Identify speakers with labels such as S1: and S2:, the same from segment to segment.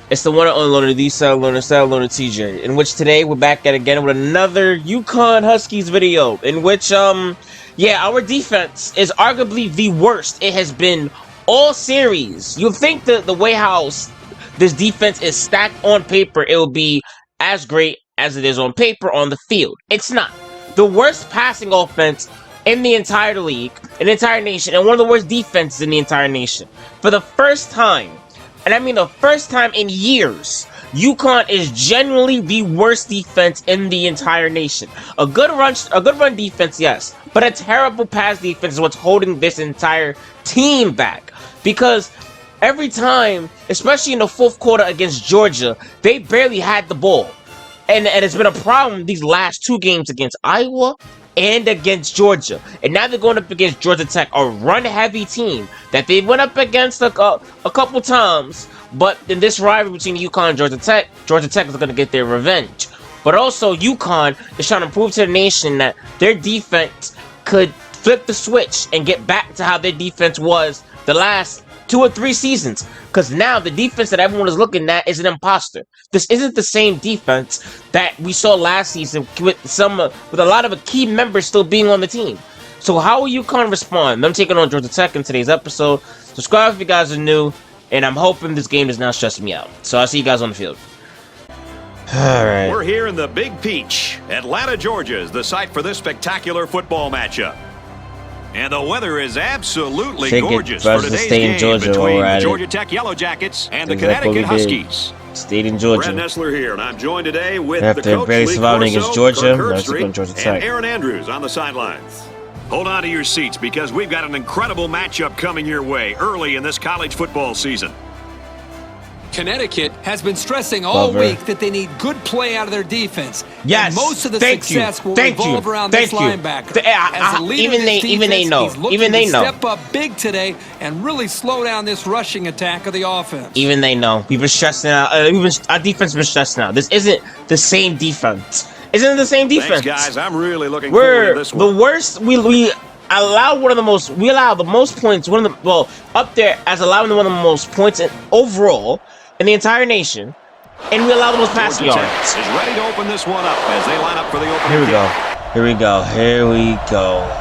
S1: It's the one and only Loner, the Sound Loner, TJ, in which today we're back at again with another UConn Huskies video, in which, yeah, our defense is arguably the worst it has been all series. You'd think that the way how this defense is stacked on paper, it will be as great as it is on paper on the field. It's not. The worst passing offense in the entire league, in the entire nation, and one of the worst defenses in the entire nation. For the first time, and I mean the first time in years, UConn is genuinely the worst defense in the entire nation. A good run defense, yes, but a terrible pass defense is what's holding this entire team back. Because every time, especially in the fourth quarter against Georgia, they barely had the ball. And it's been a problem these last two games against Iowa and against Georgia. And now they're going up against Georgia Tech, a run-heavy team that they went up against a couple times. But in this rivalry between UConn and Georgia Tech is going to get their revenge. But also, UConn is trying to prove to the nation that their defense could flip the switch and get back to how their defense was the last 2 or 3 seasons, because now the defense that everyone is looking at is an imposter. This isn't the same defense that we saw last season with a lot of key members still being on the team. So how will UConn respond? I'm taking on Georgia Tech in today's episode. Subscribe if you guys are new, and I'm hoping this game does not stress me out. So I'll see you guys on the field. All right.
S2: We're here in the Big Peach. Atlanta, Georgia is the site for this spectacular football matchup. And the weather is absolutely gorgeous for today's game between the Georgia Tech Yellow Jackets and the Connecticut Huskies.
S1: Stayed in Georgia.
S2: Brad Nessler here, and I'm joined today with
S1: after
S2: the coach,
S1: barely surviving against Georgia,
S2: and Aaron Andrews on the sidelines. Hold on to your seats because we've got an incredible matchup coming your way early in this college football season.
S3: Connecticut has been stressing all week that they need good play out of their defense.
S1: Yes,
S3: and most of the success will revolve around this linebacker.
S1: Even they know.
S3: Step up big today and really slow down this rushing attack of the offense.
S1: Even they know. We've been stressing out. Our defense has been stressing out. This isn't the same defense. Isn't the same defense?
S2: Thanks, guys. I'm really looking forward to this one.
S1: The worst. We allow the most points. Up there as allowing one of the most points overall in the entire nation, and we allow the most passing yards.
S2: Is ready to open this one up as they line up for the opening.
S1: Here we go.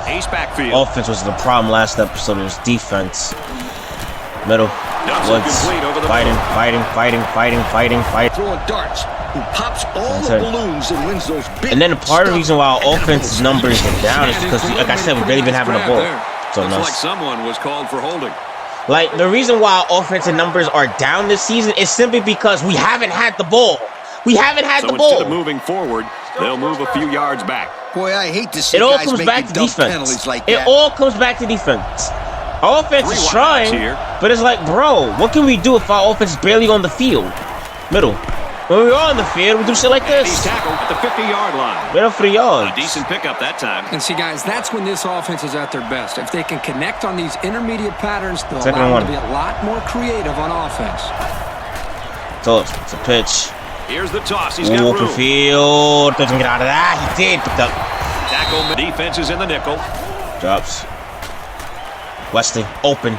S2: Ace backfield.
S1: Offense was the problem last episode. It was defense. Middle. Woods. Fighting.
S4: Throwing darts. Who pops all the balloons and wins those big.
S1: And then part of the reason why our offense numbers are down is because, like I said, we've barely been having the ball. So
S2: looks like someone was called for holding.
S1: Like, the reason why our offensive numbers are down this season is simply because we haven't had the ball.
S2: Instead of moving forward, they'll move a few yards back.
S4: Boy, I hate to see guys making dumb penalties like that.
S1: It all comes back to defense. Our offense is trying, but it's like, bro, what can we do if our offense is barely on the field? Middle. When we're on the field, we do shit like this.
S2: He's tackled at the 50-yard line.
S1: Right up for the yards.
S2: A decent pickup that time.
S3: And see, guys, that's when this offense is at their best. If they can connect on these intermediate patterns, they'll allow them to be a lot more creative on offense.
S1: It's a pitch.
S2: Here's the toss. He's got room.
S1: Open field. Doesn't get out of that. He did. But
S2: tackle. Defense is in the nickel.
S1: Drops. Weston open.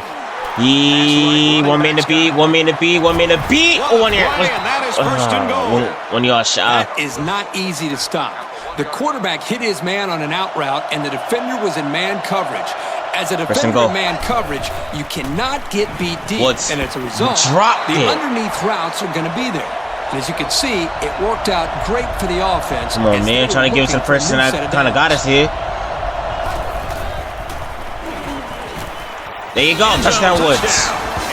S1: One man to beat. Oh, 1 yard.
S2: That is first and goal.
S1: 1 yard shot.
S3: That is not easy to stop. The quarterback hit his man on an out route, and the defender was in man coverage. As a defender in man coverage, you cannot get beat deep. And as a result, the underneath routes are going to be there. And as you can see, it worked out great for the offense.
S1: Come on, man. Trying to give us a person that kind of got us here. There you go, touchdown Woods.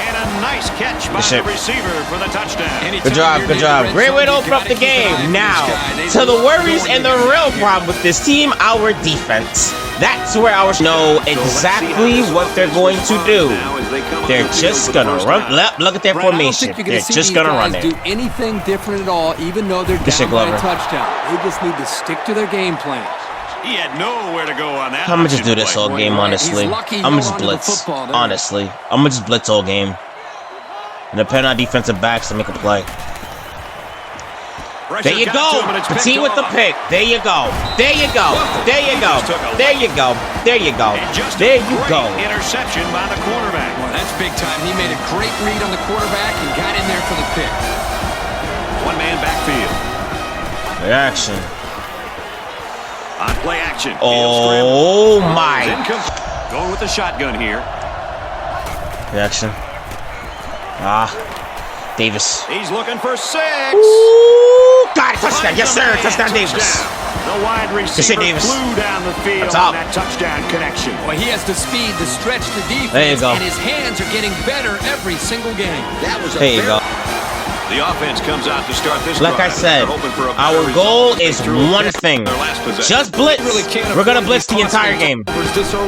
S2: And a nice catch by the receiver for the touchdown.
S1: Good job. Great way to open up the game. Now, to the worries and the real problem with this team, our defense. That's where our know exactly what they're going to do. They're just gonna run. Look at their formation. They're just gonna run there.
S3: Do anything different at all, even though they're down by a touchdown. They just need to stick to their game plan.
S2: He had nowhere to go on that.
S1: I'm gonna just do this all game, honestly. I'm gonna just blitz. Honestly, I'm gonna just blitz all game. And depend on defensive backs to make a play. There you go. Petit with the pick. There you go.
S2: Interception by the quarterback.
S3: Well, that's big time. He made a great read on the quarterback and got in there for the pick.
S2: One-man backfield.
S1: Action.
S2: On play action.
S1: Oh my.
S2: Going with the shotgun here.
S1: Action. Davis.
S2: He's looking for 6.
S1: Ooh, got it. Touchdown. Yes, sir. Touchdown, Davis.
S2: The wide receiver flew down the field on that touchdown connection.
S3: Well, he has the speed to stretch the defense,
S1: there you go.
S3: And his hands are getting better every single game.
S4: That was
S1: there you go.
S2: The offense comes out to start this.
S1: Like I said, our goal is one thing. Just blitz. We're going to blitz the entire game.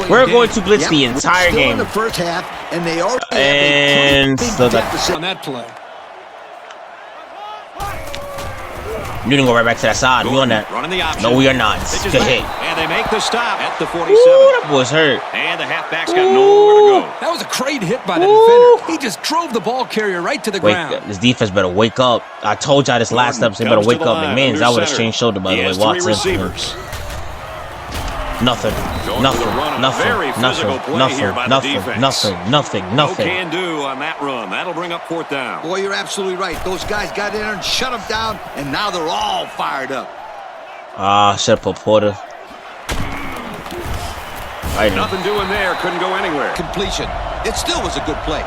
S1: We're going to blitz the entire game.
S4: In the first half, and they already
S1: and
S4: have a
S3: deficit on that play.
S1: You didn't go right back to that side. We on that. No, we are not. Good hit.
S2: And they make the stop at the 47.
S1: Ooh, that boy's hurt.
S2: And the halfback's got nowhere to go.
S3: That was a great hit by the defender. He just drove the ball carrier right to the ground.
S1: This defense better wake up. I told y'all this last episode. They better wake up. McMahon's out with a strange shoulder, by the way. Watson. Nothing. Nothing.
S2: No can do on that run. That'll bring up 4th down.
S4: Boy, you're absolutely right. Those guys got in there and shut them down, and now they're all fired up.
S1: Should have put Porter.
S2: Nothing doing there. Couldn't go anywhere.
S4: Completion. It still was a good play.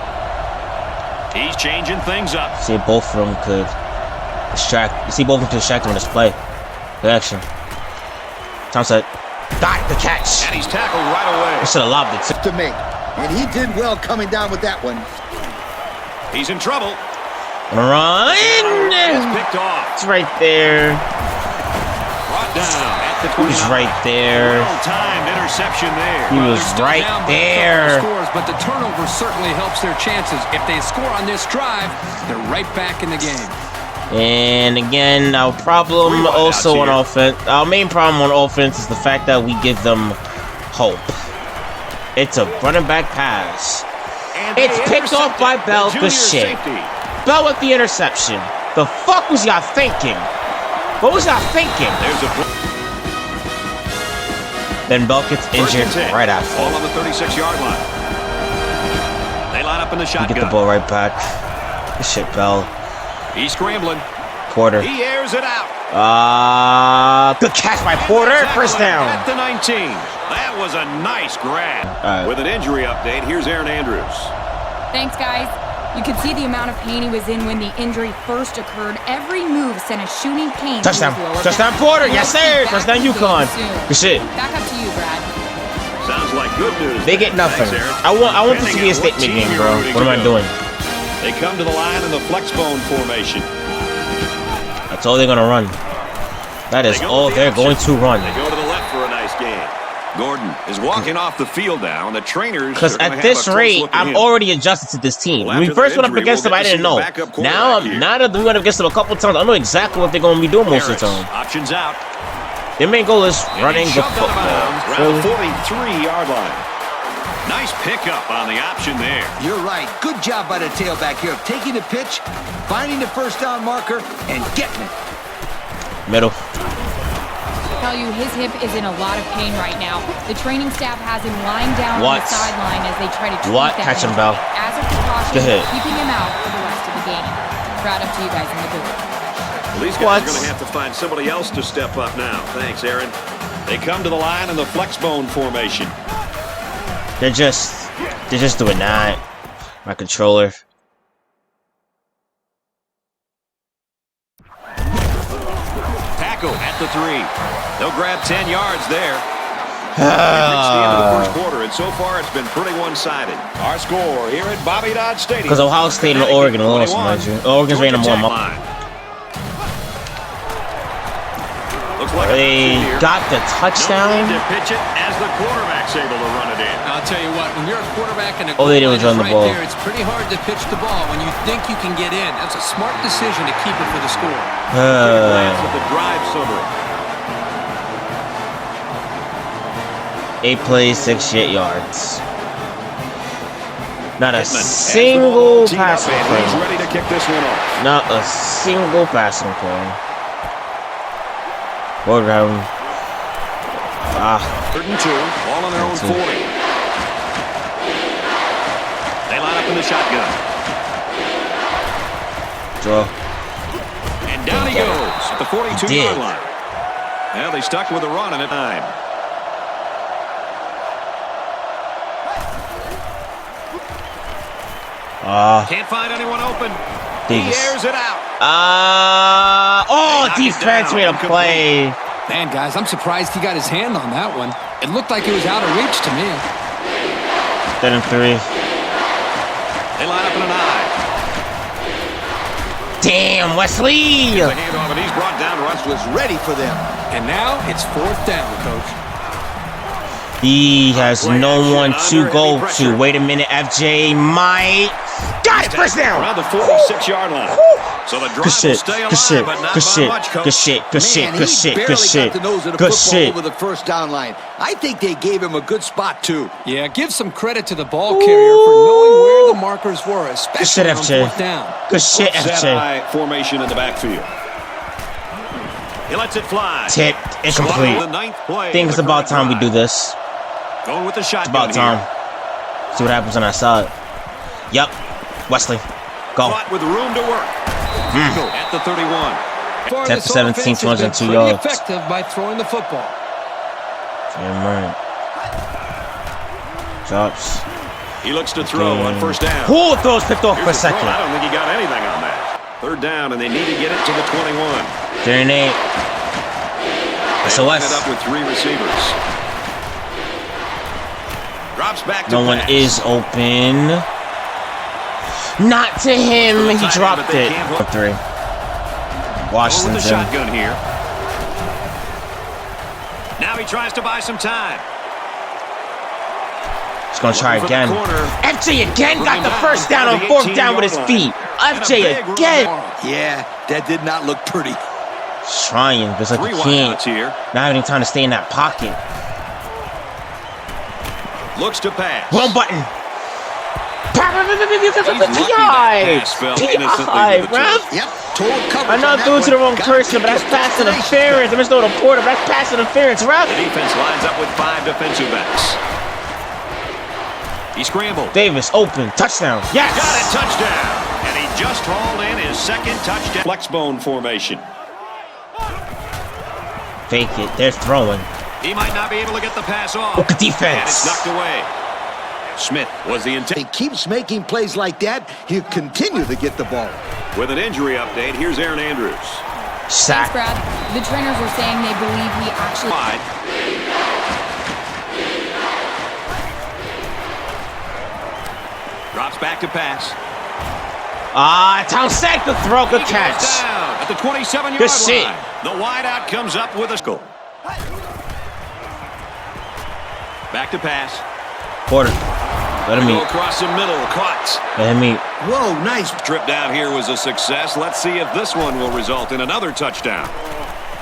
S2: He's changing things up.
S1: See, both of them could distract. You see, both of them could distract him on display. Good action. Tom said. Got the catch.
S2: And he's tackled right away.
S1: I should have lobbed it
S4: to make. And he did well coming down with that one.
S2: He's in trouble.
S1: Run.
S2: It's picked off.
S1: It's right there.
S2: Brought down at the 29.
S1: He's right there.
S2: Well-timed interception there.
S1: He was right there.
S3: But the turnover certainly helps their chances. If they score on this drive, they're right back in the game.
S1: And again, our problem also on offense, our main problem on offense is the fact that we give them hope. It's a running back pass. It's picked off by Bell. Good shit. Bell with the interception. The fuck was y'all thinking? What was y'all thinking? Then Bell gets injured right after.
S2: Ball on the 36-yard line. They line up in the shotgun.
S1: You get the ball right back. Good shit, Bell.
S2: He's scrambling.
S1: Porter.
S2: He airs it out.
S1: Good catch by Porter. First down.
S2: At the 19. That was a nice grab. With an injury update, here's Aaron Andrews.
S5: Thanks, guys. You could see the amount of pain he was in when the injury first occurred. Every move sent a shooting pain.
S1: Touchdown. Touchdown, Porter. Yes, sir. Touchdown, UConn. Good shit.
S5: Back up to you, Brad.
S2: Sounds like good news.
S1: They get nothing.
S2: Thanks,
S1: I want this to be a statement game, bro. What am I doing?
S2: They come to the line in the flex bone formation.
S1: That's all they're going to run. That is all they're going to run.
S2: They go to the left for a nice game. Gordon is walking off the field now, and the trainers.
S1: Because at this rate, I'm already adjusted to this team. When we first went up against them, I didn't know. Now that we went up against them a couple times, I know exactly what they're going to be doing most of the time.
S2: Options out.
S1: Their main goal is running the football.
S2: Around the 43-yard line. Nice pickup on the option there.
S4: You're right. Good job by the tailback here of taking the pitch, finding the first down marker, and getting it.
S1: Middle.
S5: I tell you, his hip is in a lot of pain right now. The training staff has him lying down on the sideline as they try to treat that.
S1: Catch him, Bell.
S5: As a precaution, keeping him out for the rest of the game. Proud up to you guys in the booth.
S2: Well, these guys are going to have to find somebody else to step up now. Thanks, Aaron. They come to the line in the flex bone formation.
S1: They're just doing that. My controller.
S2: Tackle at the 3. They'll grab 10 yards there. We've reached the end of the first quarter, and so far it's been pretty one-sided. Our score here at Bobby Dodd Stadium.
S1: Because Ohio State and Oregon lost, mind you. Oregon's ranked number 1. They got the touchdown.
S2: No need to pitch it as the quarterback's able to run it in.
S3: I'll tell you what, when you're a quarterback and
S1: they didn't run the ball.
S3: There, it's pretty hard to pitch the ball when you think you can get in. That's a smart decision to keep it for the score.
S2: At the drive summary.
S1: 8 plays, 68 yards. Not a single passing play.
S2: He's ready to kick this one off.
S1: Not a single passing play. Ball down.
S2: 3rd and 2. Ball on their own 40. They line up in the shotgun.
S1: Draw.
S2: And down he goes at the 42-yard line. Well, they stuck with a run in a time. Can't find anyone open. He airs it out.
S1: Defense made a play.
S3: Man, guys, I'm surprised he got his hand on that one. It looked like it was out of reach to me.
S1: 3rd and 3.
S2: They line up in an eye.
S1: Damn, Wesley!
S2: The handoff, and he's brought down. Russ
S4: was ready for them.
S3: And now it's 4th down, Coach.
S1: He has no one to go to. Wait a minute, FJ might. Got it, first down.
S2: Around the 46-yard line. So the drive will stay alive, but not by much, Coach.
S1: Good shit.
S4: Got the nose of the football over the first down line. I think they gave him a good spot, too.
S3: Yeah, give some credit to the ball carrier for knowing where the markers were, especially on 4th down.
S1: Good shit, FJ.
S2: High formation in the backfield. He lets it fly.
S1: Tipped, incomplete. I think it's about time we do this.
S2: Going with the shot.
S1: It's about time. See what happens on our side. Yep. Wesley. Go.
S2: With room to work. At the 31.
S1: 10 for 17, 202 yards.
S3: Effective by throwing the football.
S1: Damn right. Drops.
S2: He looks to throw on first down.
S1: Who throws picked off for a second?
S2: I don't think he got anything on that. 3rd down, and they need to get it to the 21.
S1: 3rd and 8.
S2: They line it up with 3 receivers. Drops back to
S1: no one is open. Not to him. He dropped it. 3. Washington's in.
S2: Shotgun here. Now he tries to buy some time.
S1: He's going to try again. FJ again got the first down on 4th down with his feet. FJ again.
S4: Yeah, that did not look pretty.
S1: He's trying, but it's like he can't. Not having time to stay in that pocket.
S2: Looks to pass.
S1: Wrong button. PI, ref.
S4: Yep, total coverage.
S1: I know I threw it to the wrong person, but that's pass interference. I missed the quarter, but that's pass interference, ref.
S2: The defense lines up with 5 defensive backs. He scrambled.
S1: Davis open, touchdown. Yes.
S2: Got it, touchdown. And he just hauled in his 2nd touchdown. Flexbone formation.
S1: Fake it. They're throwing.
S2: He might not be able to get the pass off.
S1: Look at defense.
S2: And it's knocked away. Smith was the intent.
S4: He keeps making plays like that. He'll continue to get the ball.
S2: With an injury update, here's Aaron Andrews.
S1: Sack.
S5: Thanks, Brad. The trainers are saying they believe he actually...
S2: Drops back to pass.
S1: Townsend to throw. Good catch.
S2: Down at the 27-yard line. The wideout comes up with a goal. Back to pass.
S1: Porter. Let him eat.
S2: Across the middle. Caught.
S1: Let him eat.
S4: Whoa, nice.
S2: Trip down here was a success. Let's see if this one will result in another touchdown.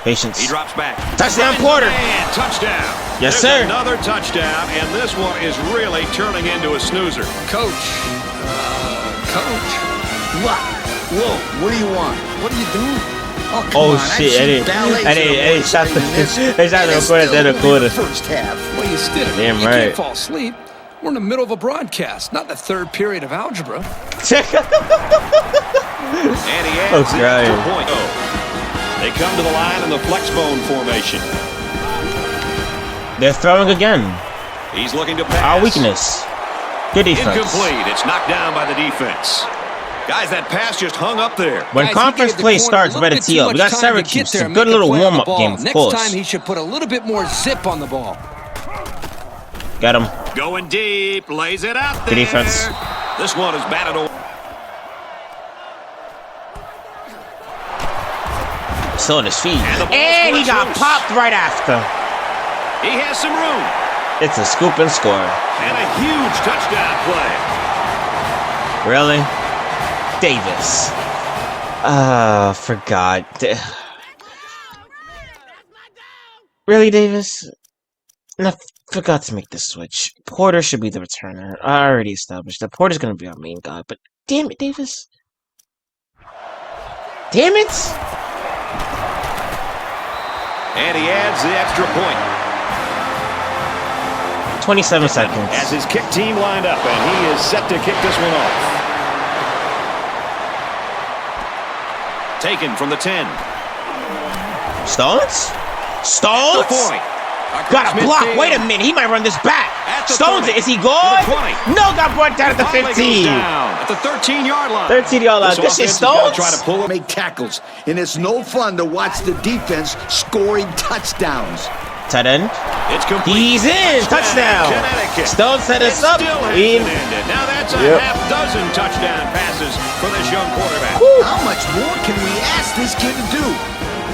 S1: Patience.
S2: He drops back.
S1: Touchdown, Porter.
S2: And touchdown.
S1: Yes,
S2: There's
S1: sir.
S2: Another touchdown, and this one is really turning into a snoozer.
S3: Coach. Coach.
S4: What? Whoa, what do you want? What are you doing? Oh, come
S1: oh
S4: on.
S1: Shit, I didn't stop the quarter.
S4: First half.
S3: Well, you still
S1: Damn
S3: you
S1: right.
S3: can't fall asleep. We're in the middle of a broadcast, not the 3rd period of algebra.
S2: And he adds the extra point. They come to the line in the flexbone formation.
S1: They're throwing again.
S2: He's looking to pass.
S1: Our weakness. Good defense.
S2: Incomplete. It's knocked down by the defense. Guys, that pass just hung up there.
S1: When
S3: Guys,
S1: conference play starts, better tee up. We got Syracuse. It's a good little warm-up game, of course.
S3: Next time, he should put a little bit more zip on the ball.
S1: Got him.
S2: Going deep. Lays it out there.
S1: Good defense.
S2: This one is batted away.
S1: Still on his feet. And he got popped right after.
S2: He has some room.
S1: It's a scoop and score.
S2: And a huge touchdown play.
S1: Really? Davis. Forgot. Really, Davis? I forgot to make the switch. Porter should be the returner. I already established that Porter's going to be our main guy, but damn it, Davis. Damn it!
S2: And he adds the extra point.
S1: 27 seconds.
S2: As his kick team lined up, and he is set to kick this one off. Taken from the 10.
S1: Stones? Stones? Got a block. Wait a minute. He might run this back. Stones, is he good? No, got brought down at the 15.
S2: At the 13-yard line.
S1: 13-yard line. This shit Stones?
S4: Try to pull and make tackles. And it's no fun to watch the defense scoring touchdowns.
S1: Tight end.
S2: It's complete.
S1: He's in. Touchdown. Stones set us up.
S2: Now that's a half dozen touchdown passes for this young quarterback.
S4: Woo. How much more can we ask this kid to do?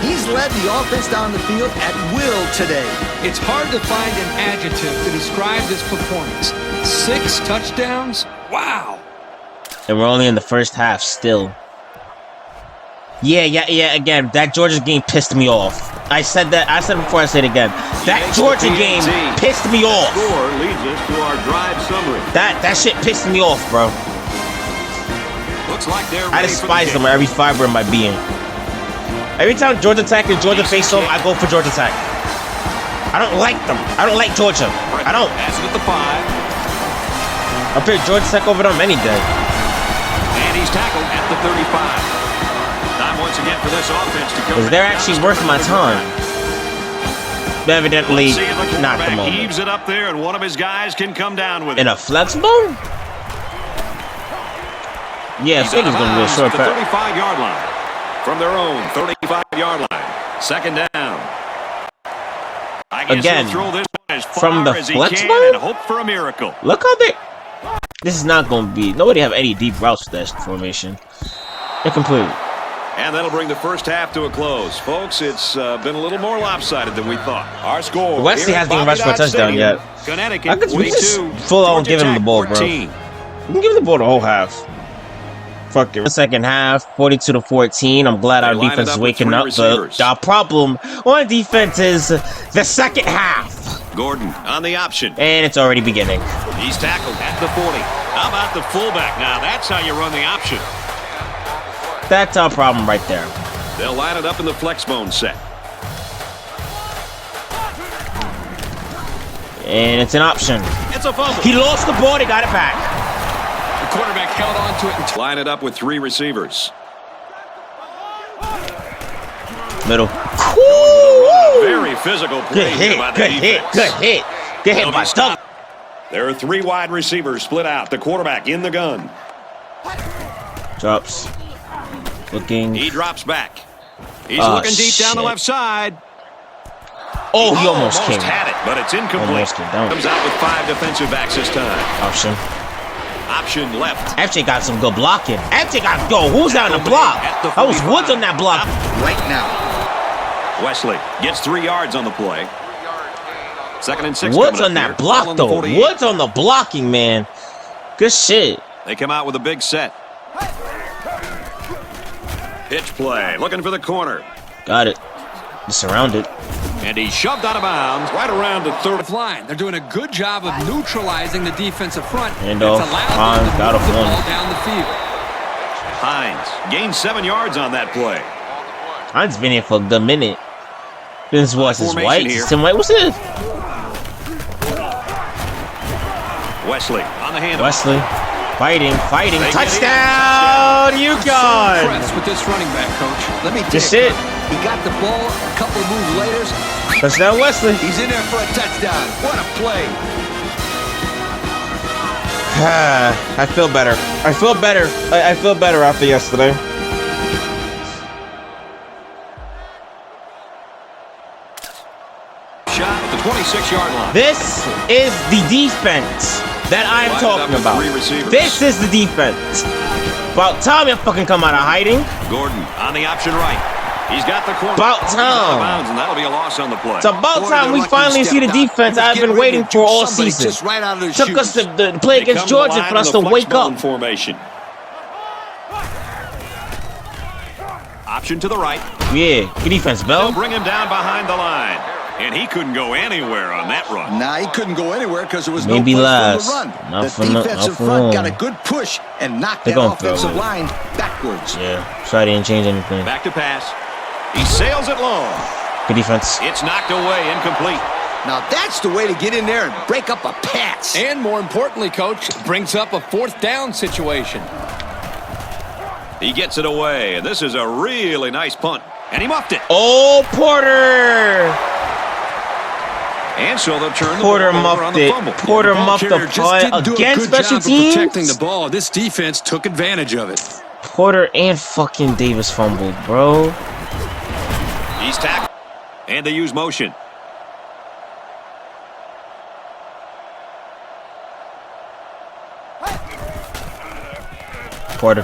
S4: He's led the offense down the field at will today.
S3: It's hard to find an adjective to describe this performance. 6 touchdowns? Wow.
S1: And we're only in the first half still. Yeah. Again, that Georgia game pissed me off. I said before, I say it again. That Georgia game pissed me off.
S2: Score leads us to our drive summary.
S1: That shit pissed me off, bro.
S2: Looks like they're
S1: I despise them with every fiber in my being. Every time Georgia Tech and Georgia face them, I go for Georgia Tech. I don't like them. I don't like Georgia. I don't.
S2: Pass it at the 5.
S1: I'll pick Georgia Tech over them any day.
S2: And he's tackled at the 35. Time once again for this offense to come.
S1: Because they're actually worth my time. Evidently, not the moment.
S2: Heaves it up there, and one of his guys can come down with it.
S1: In a flexible? Yeah, I think it's going to be a short pass.
S2: 35-yard line. From their own 35-yard line. Second down.
S1: Again, from the flex
S2: and hope for a miracle.
S1: Look how they... This is not going to be... Nobody have any deep routes for that formation. They're complete.
S2: And that'll bring the first half to a close. Folks, it's been a little more lopsided than we thought. Our score...
S1: Wesley hasn't even rushed for a touchdown yet.
S2: Connecticut,
S1: I could just full on give him the ball, bro. You can give him the ball the whole half. Fuck it. The second half, 42-14. I'm glad our defense is waking up. The problem on defense is the second half.
S2: Gordon on the option.
S1: And it's already beginning.
S2: He's tackled at the 40. How about the fullback now? That's how you run the option.
S1: That's our problem right there.
S2: They'll line it up in the flex bone set.
S1: And it's an option.
S2: It's a fumble.
S1: He lost the ball. They got it back.
S3: The quarterback held on to it. And
S2: line it up with 3 receivers.
S1: Middle.
S2: Very physical play.
S1: Good hit by Stuck.
S2: There are 3 wide receivers split out. The quarterback in the gun.
S1: Drops. Looking.
S2: He drops back. He's looking deep down the left side.
S1: Oh, he almost came.
S2: Had it, but it's incomplete. Comes out with 5 defensive backs this time. Option left.
S1: FJ got some good blocking. FJ got who's down the block? That was Woods on that block.
S4: Right now.
S2: Wesley gets 3 yards on the play. 2nd and 6.
S1: Woods on that block though. Woods on the blocking, man. Good shit.
S2: They come out with a big set. Pitch play. Looking for the corner.
S1: Got it. He's surrounded.
S2: And he's shoved out of bounds right around the 3rd
S3: line. They're doing a good job of neutralizing the defensive front.
S1: Handoff. Hines got
S3: the ball down the field.
S2: Hines gained 7 yards on that play.
S1: Hines been here for a good minute. This was his White. Tim White, what's this?
S2: Wesley on the hand.
S1: Wesley fighting. Touchdown, UConn!
S3: I'm so impressed with this running back, coach.
S4: Let me
S1: this it.
S4: He got the ball a couple of moves later.
S1: Touchdown, Wesley.
S4: He's in there for a touchdown. What a play.
S1: I feel better. I feel better after yesterday.
S2: Shot at the 26-yard line.
S1: This is the defense that I'm talking about. This is the defense. About time you fucking come out of hiding.
S2: Gordon on the option right. He's got the corner.
S1: About time.
S2: And that'll be a loss on the play.
S1: It's about time we finally see the defense I've been waiting for all season. Took us to play against Georgia for us to wake up.
S2: Formation. Option to the right.
S1: Yeah, good defense, Bell.
S2: They'll bring him down behind the line. And he couldn't go anywhere on that run.
S4: Nah, he couldn't go anywhere because there was
S1: no place
S4: for him to run. The defensive front got a good push and knocked that offensive line backwards.
S1: Yeah, try didn't change anything.
S2: Back to pass. He sails it long.
S1: Good defense.
S2: It's knocked away, incomplete.
S4: Now that's the way to get in there and break up a pass.
S3: And more importantly, coach, brings up a 4th down situation.
S2: He gets it away, and this is a really nice punt. And he muffed it.
S1: Oh, Porter!
S2: And so they'll turn
S1: Porter muffed it. Porter muffed the punt against special teams.
S3: Protecting the ball. This defense took advantage of it.
S1: Porter and fucking Davis fumbled, bro.
S2: He's tackled. And they use motion.
S1: Porter.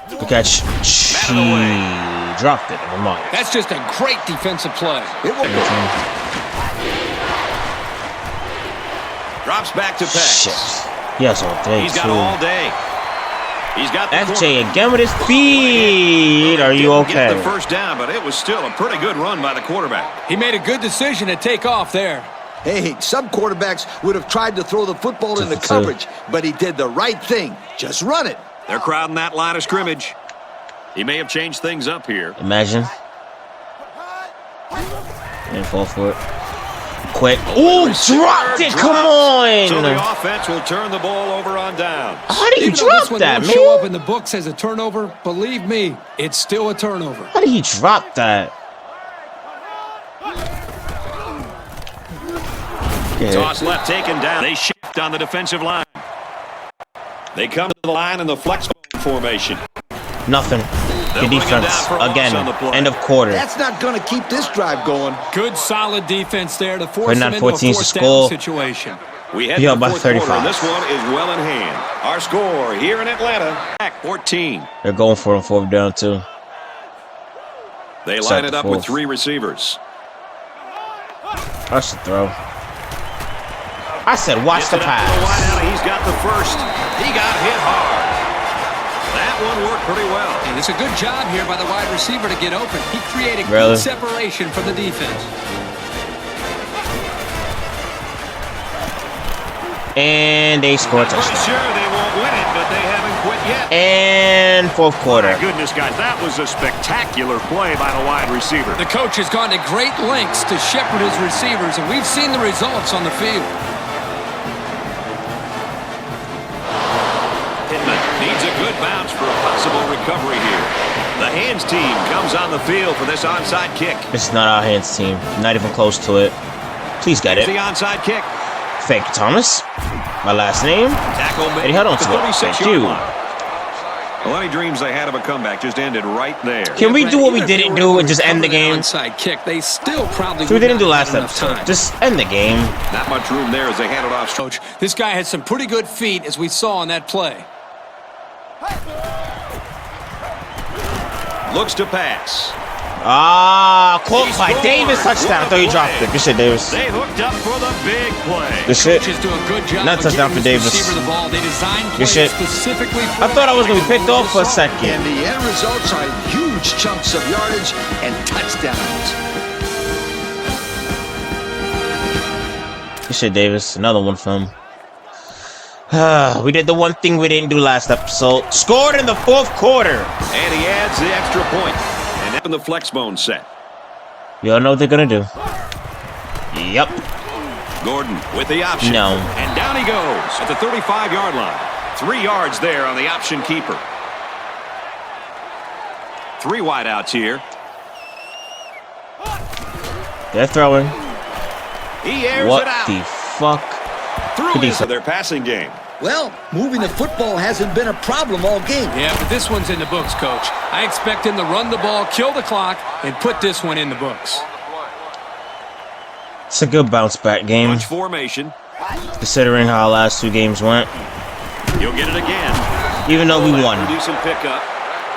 S1: Good catch. Dropped it. Never mind.
S3: That's just a great defensive play.
S2: Drops back to pass.
S1: Shit. Yes, all day.
S2: He's got all day. He's got the
S1: FJ again with his speed. Are you okay?
S2: Get the first down, but it was still a pretty good run by the quarterback.
S3: He made a good decision to take off there.
S4: Hey, some quarterbacks would have tried to throw the football into coverage, but he did the right thing. Just run it.
S2: They're crowding that line of scrimmage. He may have changed things up here.
S1: Imagine. And fall for it. Quick. Ooh, dropped it. Come on.
S2: So the offense will turn the ball over on downs.
S1: How did he drop that, man?
S3: Show up in the books as a turnover. Believe me, it's still a turnover.
S1: How did he drop that?
S2: Toss left, taken down. They shift on the defensive line. They come to the line in the flex formation.
S1: Nothing. Good defense. Again, end of quarter.
S4: That's not going to keep this drive going.
S3: Good, solid defense there to force them into a
S1: 14
S3: fourth
S1: to
S3: down situation.
S2: We head to the
S1: by
S2: fourth
S1: 35.
S2: quarter. This one is well in hand. Our score here in Atlanta, back 14.
S1: They're going for it on fourth down, too.
S2: They line it up with 3 receivers.
S1: That's the throw. I said, watch the pass.
S2: He's got the first. He got hit hard. That one worked pretty well.
S3: And it's a good job here by the wide receiver to get open. He created good separation from the defense.
S1: And they score a touchdown.
S2: Pretty sure they won't win it, but they haven't quit yet.
S1: And fourth quarter.
S2: My goodness, guys, that was a spectacular play by the wide receiver.
S3: The coach has gone to great lengths to shepherd his receivers, and we've seen the results on the field.
S2: Needs a good bounce for a possible recovery here. The hands team comes on the field for this onside kick.
S1: It's not our hands team. Not even close to it. Please get it.
S2: The onside kick.
S1: Thank you, Thomas. My last name.
S2: Tackle
S1: Eddie, hold on to it. Thank you.
S2: Well, any dreams they had of a comeback just ended right there.
S1: Can we do what we didn't do and just end the game?
S3: Onside kick. They still probably.
S1: So we didn't do last episode. Just end the game.
S2: Not much room there as they hand it off.
S3: Coach, this guy had some pretty good feet as we saw on that play.
S2: Looks to pass.
S1: Caught by Davis. Touchdown. I thought he dropped it. Good shit, Davis.
S2: They hooked up for the big play.
S1: Good shit.
S3: Do a good job.
S1: Not touchdown for Davis.
S3: The ball. They designed
S1: good shit.
S3: Specifically
S1: I thought I was going to be picked off for a second.
S4: And the end results are huge chunks of yardage and touchdowns.
S1: Good shit, Davis. Another one from him. We did the one thing we didn't do last episode. Scored in the fourth quarter.
S2: And he adds the extra point. And up in the flex bone set.
S1: Y'all know what they're going to do. Yep.
S2: Gordon with the option.
S1: No.
S2: And down he goes at the 35-yard line. 3 yards there on the option keeper. 3 wideouts here.
S1: They're throwing.
S2: He airs
S1: what
S2: it out.
S1: The fuck?
S2: Through into their passing game.
S4: Well, moving the football hasn't been a problem all game.
S3: Yeah, but this one's in the books, Coach. I expect him to run the ball, kill the clock, and put this one in the books.
S1: It's a good bounce back game.
S2: Bunch formation.
S1: Considering how our last 2 games went.
S2: You'll get it again.
S1: Even though we won.
S2: Decent pickup.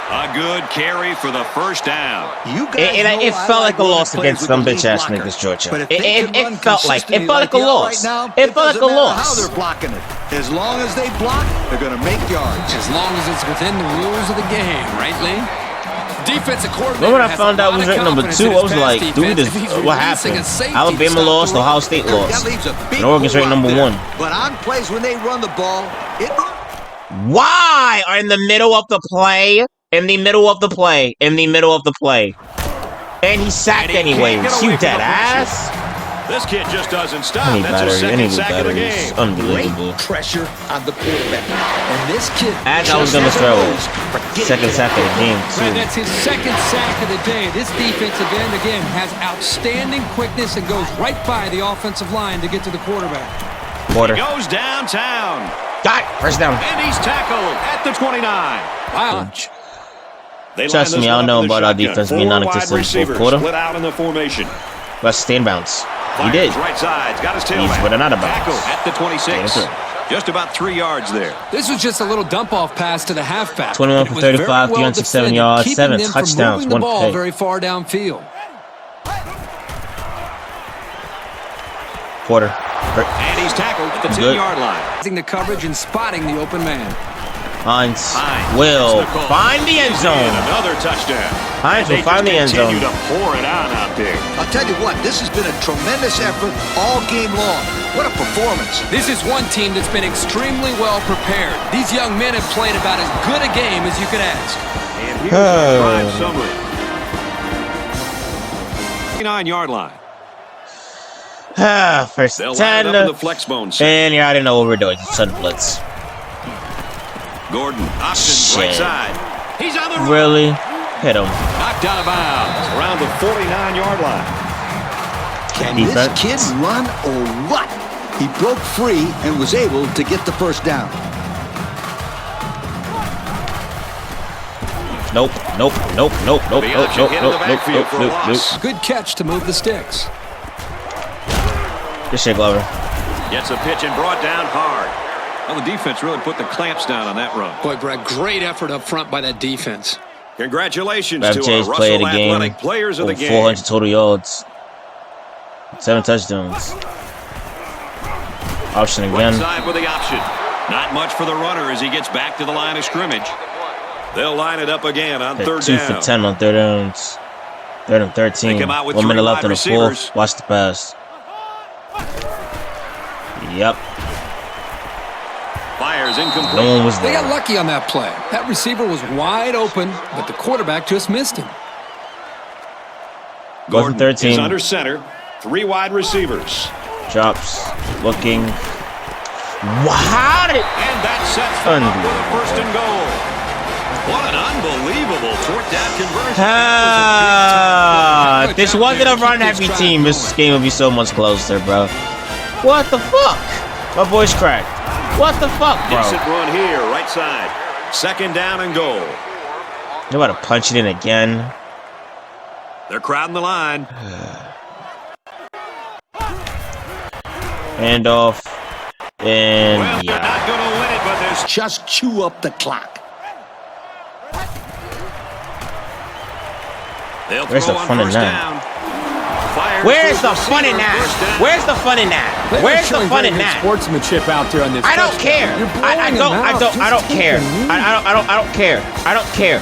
S2: A good carry for the first down.
S1: It felt like a loss against some bitch-ass niggas, Georgia. It felt like a loss. It felt like a loss.
S4: How they're blocking it. As long as they block, they're going to make yards.
S3: As long as it's within the rules of the game, right, Lee? Defensive coordinator.
S1: When I found out it was ranked number 2, I was like, dude, what happened? Alabama lost, Ohio State lost. And Oregon's ranked number 1.
S4: But on plays when they run the ball,
S1: Why are in the middle of the play? In the middle of the play. And he sacked anyways. You dead ass.
S2: This kid just doesn't stop. That's his second sack of the game.
S1: Unbelievable.
S4: Great pressure on the quarterback. And this kid,
S1: as I was gonna throw it, second sack of the game too.
S3: Right, that's his second sack of the day. This defensive end again has outstanding quickness and goes right by the offensive line to get to the quarterback.
S2: He goes downtown.
S1: Got it. First down.
S2: And he's tackled at the 29.
S3: Wow.
S1: Trust me, I don't know about our defense being non-existent in the fourth quarter.
S2: Split out in the formation.
S1: Let's stay in bounds. He did.
S2: Right side's got his tail
S1: He's with another bounce.
S2: Tackle at the 26. Just about 3 yards there.
S3: This was just a little dump-off pass to the halfback.
S1: 21 for 35, 367 yards, 7 touchdowns, 1 pick.
S3: Very far downfield.
S1: Quarter.
S2: And he's tackled at the 10-yard line.
S3: Using the coverage and spotting the open man.
S1: Hines will find the end zone.
S2: Another touchdown.
S1: Hines will find the end zone.
S2: Continue to pour it out there.
S4: I'll tell you what, this has been a tremendous effort all game long. What a performance.
S3: This is one team that's been extremely well prepared. These young men have played about as good a game as you could ask.
S2: And here's our drive summary. 9-yard line.
S1: First
S2: They'll
S1: 10.
S2: line it up in the flex bone set.
S1: And you already know what we're doing. Sudden blitz.
S2: Gordon, options right side. He's on the run.
S1: Really? Hit him.
S2: Knocked out of bounds around the 49-yard line.
S4: Can this kid run or what? He broke free and was able to get the first down.
S1: Nope.
S3: Good catch to move the sticks.
S1: Good shit, Glover.
S2: Gets a pitch and brought down hard. Well, the defense really put the clamps down on that run.
S3: Boy, Brad, great effort up front by that defense.
S2: Congratulations to
S1: FJ's
S2: our
S1: play of
S2: Russell
S1: the game.
S2: Athletic players of the game.
S1: 400 total yards. 7 touchdowns. Option again.
S2: Right side with the option. Not much for the runner as he gets back to the line of scrimmage. They'll line it up again on third
S1: 2
S2: down.
S1: for 10 on third downs. 3rd and 13.
S2: They come out with
S1: 1 minute left in the
S2: receivers.
S1: fourth. Watch the pass. Yep.
S2: Fires incomplete.
S1: No one was there.
S3: They got lucky on that play. That receiver was wide open, but the quarterback just missed him.
S2: Gordon
S1: 13.
S2: is under center. 3 wide receivers.
S1: Drops. Looking. Wow.
S2: And that sets them up with a first and goal. What an unbelievable fourth down conversion.
S1: If this wasn't a run-heavy team, this game would be so much closer, bro. What the fuck? My voice cracked. What the fuck, bro?
S2: Decent run here, right side. 2nd down and goal.
S1: They're about to punch it in again.
S2: They're crowding the line.
S1: Handoff. And
S2: well, they're not going to win it, but there's
S4: just chew up the clock.
S2: They'll
S1: Where's
S2: throw
S1: the
S2: on
S1: fun in
S2: first
S1: that?
S2: down. Fires
S1: Where's
S2: to
S1: the fun in that? Where's the fun in that? Where's the fun in that?
S3: Sportsmanship out there on this.
S1: I don't care. I don't care. I don't care. I don't care.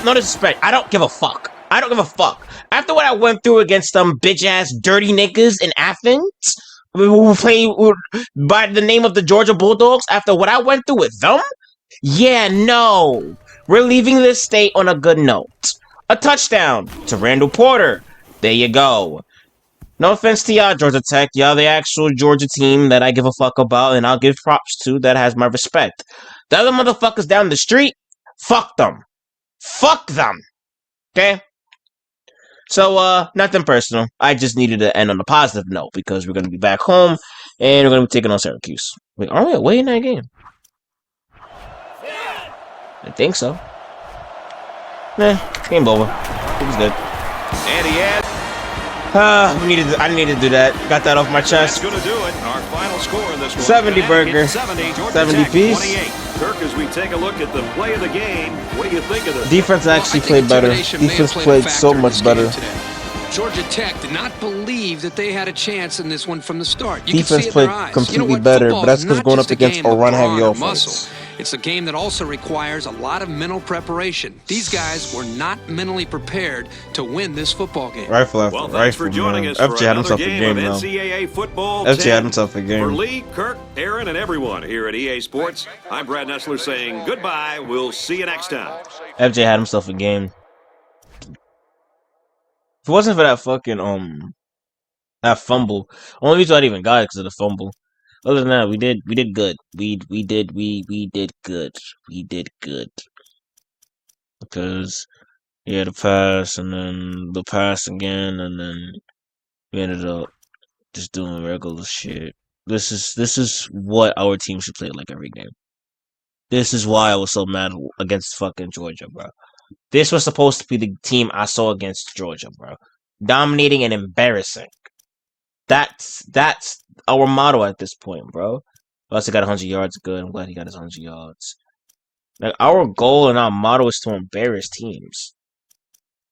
S1: No disrespect. I don't give a fuck. I don't give a fuck. After what I went through against some bitch ass dirty niggas in Athens who play by the name of the Georgia Bulldogs, after what I went through with them, yeah, no. We're leaving this state on a good note. A touchdown to Randall Porter. There you go. No offense to y'all, Georgia Tech. Y'all the actual Georgia team that I give a fuck about and I'll give props to that has my respect. The other motherfuckers down the street, fuck them. Fuck them. Okay? So, nothing personal. I just needed to end on a positive note because we're going to be back home and we're going to be taking on Syracuse. Wait, are we away in that game? I think so. Game over. It was good.
S2: And he had.
S1: I needed to do that. Got that off my chest.
S2: That's going to do it. Our final score in this one.
S1: 70 burger.
S2: 70
S1: piece.
S2: 28. Kirk, as we take a look at the play of the game, what do you think of this?
S1: Defense actually played better. Defense played so much better.
S3: Georgia Tech did not believe that they had a chance in this one from the start.
S1: Defense played completely better, but that's because going up against a run-heavy offense.
S3: It's a game that also requires a lot of mental preparation. These guys were not mentally prepared to win this football game.
S1: Rifle after rifle,
S2: for joining us
S1: FJ had himself a game now.
S2: NCAA football.
S1: FJ had himself a game.
S2: For Lee, Kirk, Aaron, and everyone here at EA Sports, I'm Brad Nessler saying goodbye. We'll see you next time.
S1: FJ had himself a game. If it wasn't for that fucking That fumble. Only reason I even got it because of the fumble. Other than that, we did good. We did good. We did good. Because yeah, the pass and then the pass again, and then we ended up just doing regular shit. This is what our team should play like every game. This is why I was so mad against fucking Georgia, bro. This was supposed to be the team I saw against Georgia, bro. Dominating and embarrassing. That's our motto at this point, bro. Also got 100 yards. Good. I'm glad he got his 100 yards. Like our goal and our motto is to embarrass teams,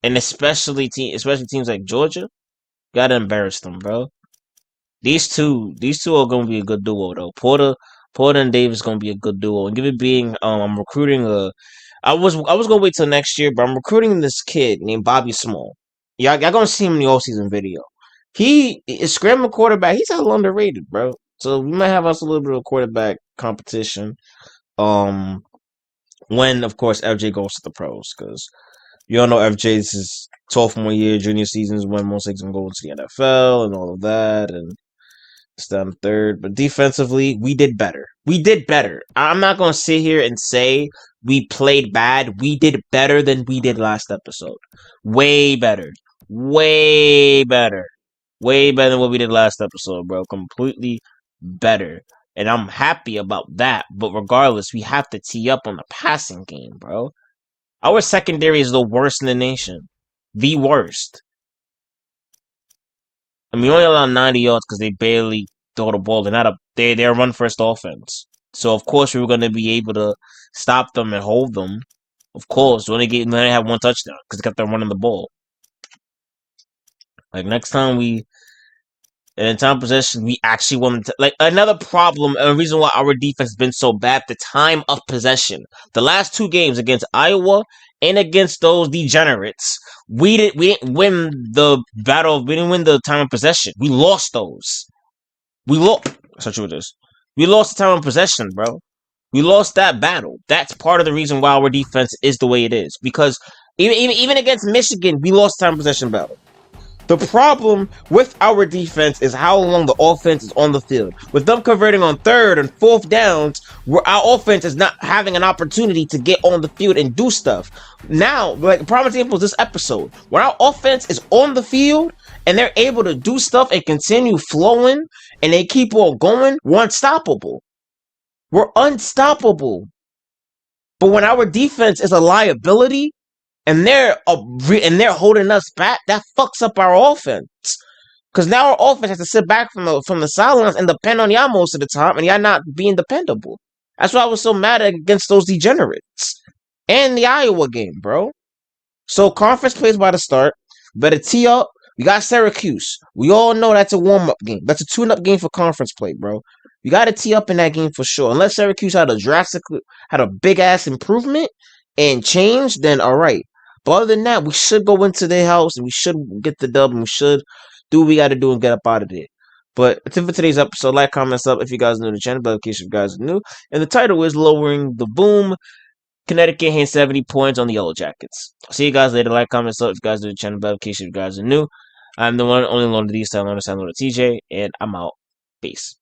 S1: and especially teams like Georgia. Gotta embarrass them, bro. These two are gonna be a good duo though. Porter and Davis gonna be a good duo. And give it being, I'm recruiting I was gonna wait till next year, but I'm recruiting this kid named Bobby Small. Y'all gonna see him in the offseason video. He is scrambling quarterback. He's a little underrated, bro. So we might have us a little bit of quarterback competition. When of course FJ goes to the pros, because you all know FJ's his sophomore year, junior seasons when most likely gonna go into the NFL and all of that, and it's down third. But defensively, we did better. We did better. I'm not gonna sit here and say we played bad. We did better than we did last episode. Way better. Way better. Way better than what we did last episode, bro. Completely better. And I'm happy about that. But regardless, we have to tee up on the passing game, bro. Our secondary is the worst in the nation. The worst. I mean, we only allow 90 yards because they barely throw the ball. They're a run first offense. So of course we were gonna be able to stop them and hold them. Of course, they only have one touchdown because they kept them running the ball. Like next time in time possession, we actually want to, like, another problem and a reason why our defense has been so bad. The time of possession. The last two games against Iowa and against those degenerates, we didn't win the battle. We didn't win the time of possession. We lost those. We lost. We lost the time of possession, bro. We lost that battle. That's part of the reason why our defense is the way it is. Because even against Michigan, we lost time of possession battle. The problem with our defense is how long the offense is on the field. With them converting on third and fourth downs, where our offense is not having an opportunity to get on the field and do stuff. Now, like, prime example is this episode. When our offense is on the field and they're able to do stuff and continue flowing and they keep on going, we're unstoppable. We're unstoppable. But when our defense is a liability, and they're holding us back, that fucks up our offense. Because now our offense has to sit back from the sidelines and depend on y'all most of the time, and y'all not being dependable. That's why I was so mad against those degenerates. And the Iowa game, bro. So conference plays by the start. Better tee up. We got Syracuse. We all know that's a warm-up game. That's a tune-up game for conference play, bro. You got to tee up in that game for sure. Unless Syracuse had a big-ass improvement and change, then all right. But other than that, we should go into their house and we should get the dub and we should do what we got to do and get up out of there. But that's it for today's episode. Like, comment, sub if you guys are new to the channel, but in case you guys are new. And the title is Lowering the Boom. Connecticut has 70 points on the Yellow Jackets. I'll see you guys later. Like, comment, sub if you guys are new to the channel, but in case you guys are new. I'm the one only loan to these, Loner TJ, and I'm out. Peace.